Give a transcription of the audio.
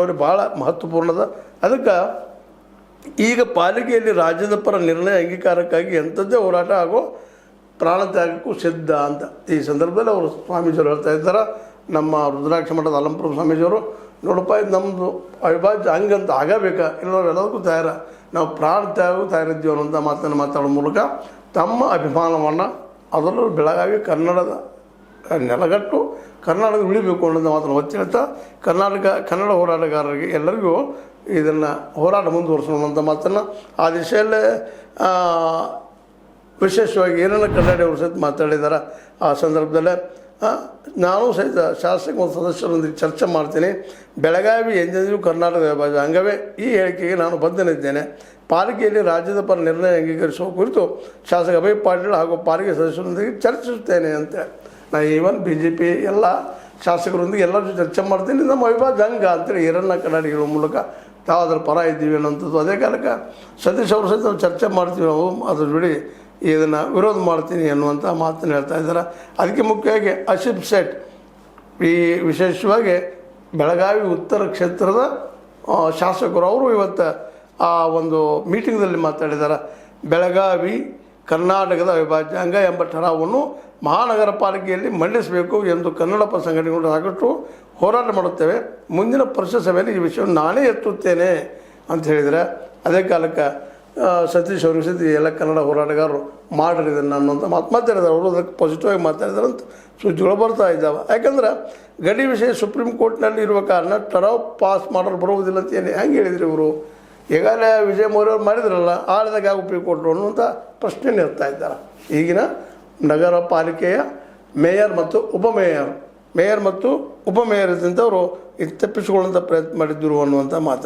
ಚಳವಳಿ ಭಾಳ ಮಹತ್ವಪೂರ್ಣದ. ಅದಕ್ಕೆ ಈಗ ಪಾಲಿಕೆಯಲ್ಲಿ ರಾಜ್ಯದ ಪರ ನಿರ್ಣಯ ಅಂಗೀಕಾರಕ್ಕಾಗಿ ಎಂಥದ್ದೇ ಹೋರಾಟ ಆಗೋ ಪ್ರಾಣ ತ್ಯಾಗಕ್ಕೂ ಸಿದ್ಧ ಅಂತ ಈ ಸಂದರ್ಭದಲ್ಲಿ ಅವರು ಸ್ವಾಮೀಜಿಯವರು ಹೇಳ್ತಾ ಇದ್ದಾರೆ. ನಮ್ಮ ರುದ್ರಾಕ್ಷ ಮಠದ ಅಲಂಪುರ ಸ್ವಾಮೀಜಿಯವರು, ನೋಡಪ್ಪ ಇದು ನಮ್ಮದು ಅವಿಭಾಜ್ಯ ಹಂಗಂತ ಆಗಬೇಕಾ, ಇಲ್ಲ ಎಲ್ಲದಕ್ಕೂ ನಾವು ಪ್ರಾಣ ತ್ಯಾಗಕ್ಕೂ ತಯಾರಿದ್ದೀವಿ ಅನ್ನೋಂಥ ಮಾತನ್ನು ಮಾತಾಡೋ ಮೂಲಕ ತಮ್ಮ ಅಭಿಮಾನವನ್ನು, ಅದರಲ್ಲೂ ಬೆಳಗಾವಿ ಕನ್ನಡದ ನೆಲಗಟ್ಟು ಕರ್ನಾಟಕ ಉಳಿಬೇಕು ಅನ್ನೋದು ಮಾತನ್ನು ಒತ್ತಿ ಹೇಳ್ತಾ ಕನ್ನಡ ಹೋರಾಟಗಾರರಿಗೆ ಎಲ್ಲರಿಗೂ ಇದನ್ನು ಹೋರಾಟ ಮುಂದುವರಿಸೋಣ ಮಾತನ್ನು ಆ ದಿಶೆಯಲ್ಲೇ ವಿಶೇಷವಾಗಿ ಏನನ್ನ ಕನ್ನಡಿ ಅವರು ಸಹಿತ ಮಾತಾಡಿದ್ದಾರೆ. ಆ ಸಂದರ್ಭದಲ್ಲೇ ನಾನು ಸಹಿತ ಶಾಸಕ ಮತ್ತು ಸದಸ್ಯರೊಂದಿಗೆ ಚರ್ಚೆ ಮಾಡ್ತೀನಿ. ಬೆಳಗಾವಿ ಎಂದೆಂದಿಗೂ ಕರ್ನಾಟಕದ ವಿಭಾಗ ಅಂಗವೇ. ಈ ಹೇಳಿಕೆಗೆ ನಾನು ಬದ್ಧನಿದ್ದೇನೆ. ಪಾಲಿಕೆಯಲ್ಲಿ ರಾಜ್ಯದ ಪರ ನಿರ್ಣಯ ಅಂಗೀಕರಿಸುವ ಕುರಿತು ಶಾಸಕ ಅಭಯ್ ಪಾಟೀಲ್ ಹಾಗೂ ಪಾಲಿಕೆ ಸದಸ್ಯರೊಂದಿಗೆ ಚರ್ಚಿಸುತ್ತೇನೆ ಅಂತೇಳಿ ನಾನು ಈವನ್ BJP ಎಲ್ಲ ಶಾಸಕರೊಂದಿಗೆ ಎಲ್ಲರೂ ಚರ್ಚೆ ಮಾಡ್ತೀನಿ. ನಮ್ಮ ಅವಿಭಾಜ್ಯ ಅಂಗ ಅಂತೇಳಿ ಹಿರಣ್ಣ ಕನ್ನಡಿ ಹೇಳುವ ಮೂಲಕ ತಾವು ಅದರ ಪರ ಇದ್ದೀವಿ ಅನ್ನೋಂಥದ್ದು. ಅದೇ ಕಾಲಕ್ಕೆ ಸತೀಶ್ ಅವರು ಸಹಿತ ನಾವು ಚರ್ಚೆ ಮಾಡ್ತೀವಿ, ನಾವು ಅದ್ರ ಜೋಡಿ ಇದನ್ನು ವಿರೋಧ ಮಾಡ್ತೀನಿ ಅನ್ನುವಂಥ ಮಾತನ್ನು ಹೇಳ್ತಾ ಇದ್ದಾರೆ. ಅದಕ್ಕೆ ಮುಖ್ಯವಾಗಿ ಆಸಿಫ್ ಸೇಠ್ ಈ ವಿಶೇಷವಾಗಿ ಬೆಳಗಾವಿ ಉತ್ತರ ಕ್ಷೇತ್ರದ ಶಾಸಕರು ಅವರು ಇವತ್ತು ಆ ಒಂದು ಮೀಟಿಂಗ್ದಲ್ಲಿ ಮಾತಾಡಿದ್ದಾರೆ. ಬೆಳಗಾವಿ ಕರ್ನಾಟಕದ ಅವಿಭಾಜ್ಯ ಅಂಗ ಎಂಬ ಠರಾವನ್ನು ಮಹಾನಗರ ಪಾಲಿಕೆಯಲ್ಲಿ ಮಂಡಿಸಬೇಕು ಎಂದು ಕನ್ನಡ ಪರ ಸಂಘಟನೆಗಳು ಸಾಕಷ್ಟು ಹೋರಾಟ ಮಾಡುತ್ತೇವೆ. ಮುಂದಿನ ಪರಿಷತ್ ಸಭೆಯಲ್ಲಿ ಈ ವಿಷಯವನ್ನು ನಾನೇ ಎತ್ತುತ್ತೇನೆ ಅಂತ ಹೇಳಿದರೆ, ಅದೇ ಕಾಲಕ್ಕೆ ಸತೀಶ್ ಅವರು ಸಹಿತ ಎಲ್ಲ ಕನ್ನಡ ಹೋರಾಟಗಾರರು ಮಾಡ್ರಿ ಇದನ್ನು ಅನ್ನೋಂಥ ಮಾತಾಡಿದ್ದಾರೆ. ಅವರು ಅದಕ್ಕೆ ಪಾಸಿಟಿವ್ ಆಗಿ ಮಾತಾಡಿದಾರೆ ಅಂತ ಸುದ್ದಿಗಳು ಬರ್ತಾ ಇದ್ದಾವೆ. ಯಾಕಂದ್ರೆ ಗಡಿ ವಿಷಯ ಸುಪ್ರೀಂ ಕೋರ್ಟ್ನಲ್ಲಿ ಇರುವ ಕಾರಣ ಟರಾವ್ ಪಾಸ್ ಮಾಡಲು ಬರುವುದಿಲ್ಲ ಅಂತ ಹೆಂಗೆ ಹೇಳಿದ್ರಿ ಇವರು? ಈಗಾಗಲೇ ವಿಜಯ ಮೌರ್ಯ ಅವರು ಮಾಡಿದ್ರಲ್ಲ, ಆಳದಾಗ ಯಾಕೆ ಉಪಯೋಗ ಕೊಟ್ಟರು ಅನ್ನುವಂಥ ಪ್ರಶ್ನೆ ಇರ್ತಾ ಇದ್ದಾರೆ. ಈಗಿನ ನಗರ ಪಾಲಿಕೆಯ ಮೇಯರ್ ಮತ್ತು ಉಪಮೇಯರ್ ಇದ್ದಂಥವರು ಇದು ತಪ್ಪಿಸಿಕೊಳ್ಳುವಂಥ ಪ್ರಯತ್ನ ಮಾಡಿದ್ದರು ಅನ್ನುವಂಥ ಮಾತನ್ನು